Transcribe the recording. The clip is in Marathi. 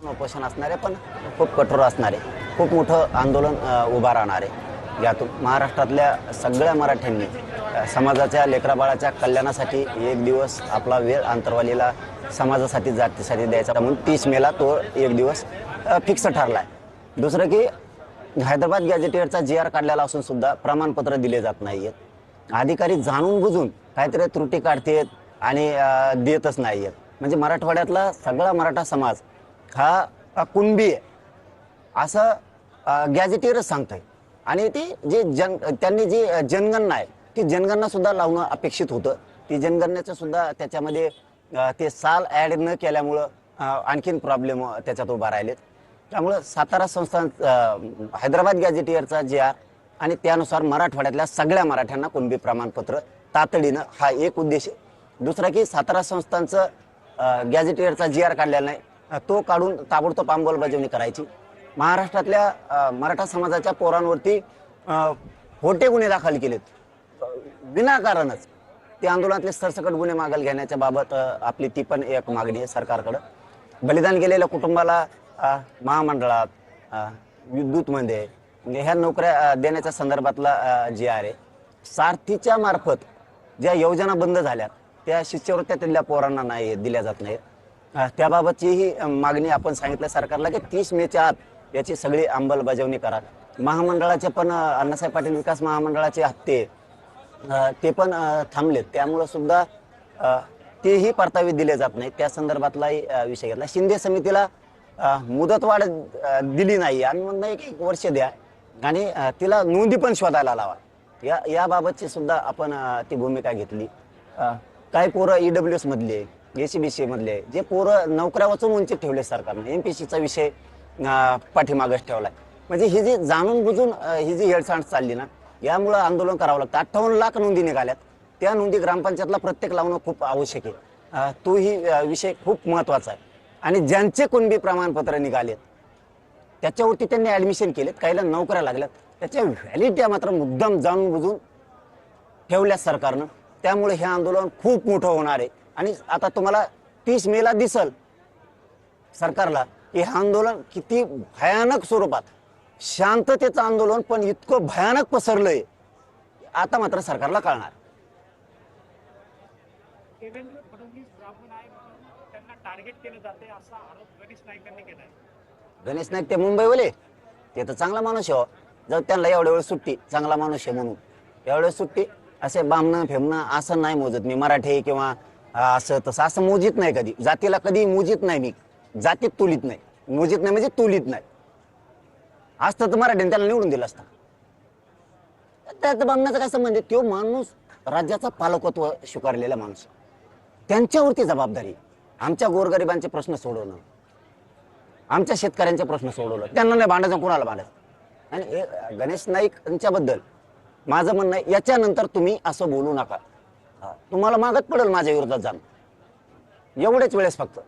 उपोषण असणारे पण खूप कठोर असणारे खूप मोठं आंदोलन उभा राहणारे यातून महाराष्ट्रातल्या सगळ्या मराठ्यांनी समाजाच्या लेकराबाळाच्या कल्याणासाठी एक दिवस आपला वेळ अंतरवालीला समाजासाठी जातीसाठी द्यायचा म्हणून 30 मेला तो एक दिवस फिक्स ठरला आहे। दुसरं की हैदराबाद गॅझेटियरचा GR काढलेला असून सुद्धा प्रमाणपत्र दिले जात नाहीयेत। अधिकारी जाणून बुजून काहीतरी त्रुटी काढतात आणि देतच नाहीयेत। म्हणजे मराठवाड्यातला सगळा मराठा समाज हा कुणबी आहे असं गॅझेटियरच सांगतंय। आणि ती जे त्यांनी जी जनगणना आहे ती जनगणना सुद्धा लावणं अपेक्षित होतं। ती जनगणनेचं सुद्धा त्याच्यामध्ये ते साल ॲड न केल्यामुळं आणखीन प्रॉब्लेम त्याच्यात उभा राहिलेत। त्यामुळं सातारा संस्थान हैदराबाद गॅझेटियरचा GR आणि त्यानुसार मराठवाड्यातल्या सगळ्या मराठ्यांना कुणबी प्रमाणपत्र तातडीनं हा एक उद्देश आहे। दुसरा की सातारा संस्थानचं गॅझेटियरचा GR काढलेला नाही तो काढून ताबडतोब अंमलबजावणी करायची। महाराष्ट्रातल्या मराठा समाजाच्या पोरांवरती खोटे गुन्हे दाखल केलेत विनाकारणच। ते आंदोलनातले सरसकट गुन्हे मागल घेण्याच्या बाबत आपली ती पण एक मागणी आहे सरकारकडे। बलिदान गेलेल्या कुटुंबाला महामंडळात विद्युतमध्ये ह्या नोकऱ्या देण्याच्या संदर्भातला GR आहे। सारथीच्या मार्फत ज्या योजना बंद झाल्या त्या शिष्यवृत्त्या तिथल्या पोरांना नाही दिल्या जात नाहीत। त्याबाबतची ही मागणी आपण सांगितलं सरकारला की 30 मेच्या आत याची सगळी अंमलबजावणी करा। महामंडळाचे पण अण्णासाहेब पाटील विकास महामंडळाचे हप्ते ते पण थांबलेत त्यामुळे सुद्धा तेही परतावे दिले जात नाहीत। त्या संदर्भातलाही विषय घेतला। शिंदे समितीला मुदतवाढ दिली नाही आम्ही म्हणतो एक वर्ष द्या आणि तिला नोंदी पण शोधायला लावा याबाबतची सुद्धा आपण ती भूमिका घेतली। काही पोरं EWS मधले ACBC मधले जे पोरं नोकऱ्या वाचून वंचित ठेवले सरकारने MPSCचा विषय पाठीमागच ठेवलाय। म्हणजे ही जी जाणून बुजून ही जी हेळसांड चालली ना यामुळे आंदोलन करावं लागतं। 58 लाख नोंदी निघाल्यात त्या नोंदी ग्रामपंचायतला प्रत्येक लावणं खूप आवश्यक आहे। तोही विषय खूप महत्त्वाचा आहे। आणि ज्यांचे कुणबी प्रमाणपत्र निघालेत त्याच्यावरती त्यांनी ॲडमिशन केलेत काहीला नोकऱ्या लागल्यात त्याच्या व्हॅलिडिटी मात्र मुद्दाम जाणून बुजून ठेवल्या सरकारनं। त्यामुळे हे आंदोलन खूप मोठं होणार आहे आणि आता तुम्हाला 30 मेला दिसल सरकारला की हे आंदोलन किती भयानक स्वरूपात शांततेचं आंदोलन पण इतकं भयानक पसरलंय आता मात्र सरकारला कळणार। देवेंद्र फडणवीस ब्राह्मण आहे म्हणून त्यांना टार्गेट केलं जाते असा आरोप गणेश नाईकांनी केलाय। गणेश नाईक ते मुंबईवाले ते तर चांगला माणूस आहे जर त्यांना एवढ्या वेळ सुट्टी चांगला माणूस आहे म्हणून एवढ्या सुट्टी असे बामणं फेमणं असं नाही मोजत मी। मराठी किंवा असं तसं असं मोजित नाही कधी जातीला कधी मोजित नाही मी जातीत तुलीत नाही मोजित नाही म्हणजे तुलीत नाही असतं तर मराठीने त्याला निवडून दिलं असतं। त्यात बामणाचा काय संबंध आहे? तो माणूस राज्याचा पालकत्व स्वीकारलेला माणूस त्यांच्यावरती जबाबदारी आमच्या गोरगरिबांचे प्रश्न सोडवणं आमच्या शेतकऱ्यांचे प्रश्न सोडवलं त्यांना नाही भांडायचं कोणाला भांडायचं। आणि गणेश नाईक यांच्याबद्दल माझं म्हणणं आहे याच्यानंतर तुम्ही असं बोलू नका। तुम्हाला मागत पडेल माझ्या विरोधात जाणं एवढेच वेळेस फक्त।